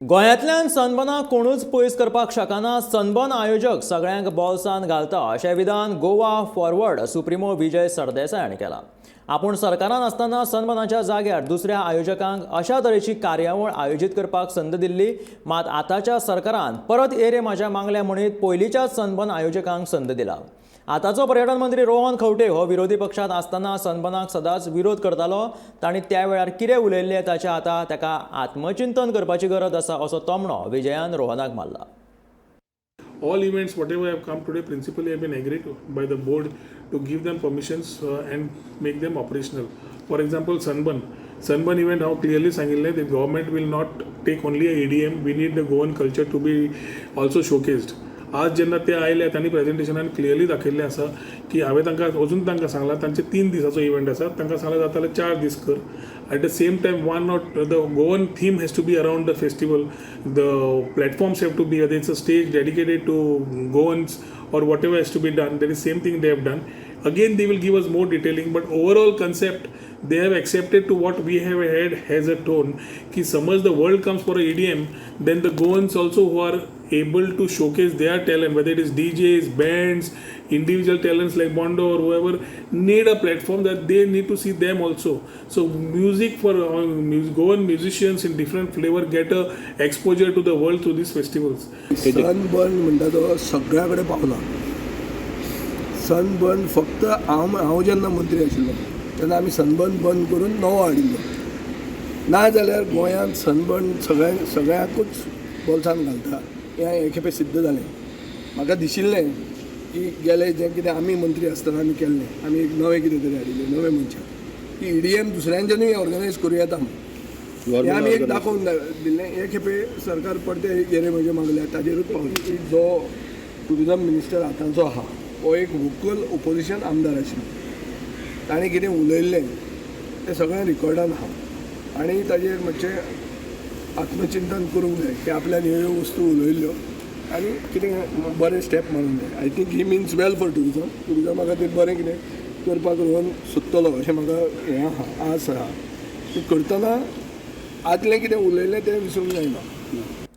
गोंयांतल्यान सनबर्नाक कोणूच पयस करपाक शकना. सनबर्न आयोजक सगळ्यांक बोल्सांत घालता अशें विधान गोवा फॉरवर्ड सुप्रिमो विजय सरदेसाय हांणी केलां. आपूण सरकारान आसतना सनबर्नाच्या जाग्यार दुसऱ्या आयोजकांक अशा तरेची कार्यावळ आयोजीत करपाक संद दिल्ली. मात आतांच्या सरकारान परत एरे म्हाज्या मागल्या म्हणीत पयलींच्याच सनबर्न आयोजकांक संद दिला. आतांचो पर्यटन मंत्री रोहन खंवटे हो विरोधी पक्षांत आसतना सनबर्नाक सदांच विरोध करतालो. तांणी त्या वेळार कितें उलयल्लें ताचें आतां ताका आत्मचिंतन करपाची गरज आसा असो तोमणो विजयान रोहनाक मारला. All events, whatever have come today, principally have been agreed by the board to give them permissions and make them operational. For example, Sunburn event, how clearly सांगितले the government will not take only a EDM. We need the Goan culture to be also showcased. आज जेन्ना ते आयले तांणी प्रेजेंटेशनान clearly दाखयल्लें आसा की हांवें तांकां अजून तांकां सांगलां तांचे 3 दिसाचो इव्हेंट आसा. तांकां सांगलें जाता 4 दीस कर. At the same time, one not the Goan theme has to be around the festival. The platforms have to be, whether it's a stage dedicated to Goans or whatever has to be done. That is same thing they have done. Again, they will give us more detailing, but overall concept they have accepted to what we have had has a tone. Ki समज the world comes for a EDM, then the Goans also who are able to showcase their talent, whether it is DJs, bands, individual talents like Bondo or whoever, need a platform that they need to see them also. So music for Goan musicians in different flavor get a exposure to the world through these festivals. Sunburn म्हणटा तो सगळ्या कडेन पावला. Sunburn फक्त हांव जेन्ना मंत्री आशिल्लो तेन्ना आमी सनबर्न बंद करून नवो हाडिल्लो. ना जाल्यार गोंयांत सनबर्न सगळ्याकूच बोल्सांत घालता हें एक खेपे सिद्ध जालें. म्हाका दिशिल्लें की गेले जें कितें आमी मंत्री आसतना आमी केल्लें, आमी एक नवें कितें तरी हाडिल्लें नवें मनशां की EDM दुसऱ्यांच्यानूय ऑर्गनायज करूं येता म्हणून हें आमी एक दाखोवन दिल्लें. एक खेपे सरकार परते गेले म्हणजे मागल्या ताजेरूच पावली. जो टुरिजम मिनिस्टर आतांचो आहा हो एक वोकल ओपोजिशन आमदार आशिल्लो. ताणें कितें उलयल्लें तें सगळें रिकॉर्डान आहा आनी ताजेर मातशें आत्मचिंतन करूंक जाय की आपल्यान ह्यो वस्तू उलयल्ल्यो आनी कितें बरें स्टेप मारूंक जाय. I think he means well for टुरिजमा खातीर बरें कितें करपाक रोहन सोदतलो अशें म्हाका हें आहा आस आहा. करतना आदलें कितें उलयलें तें विसरूंक जायना.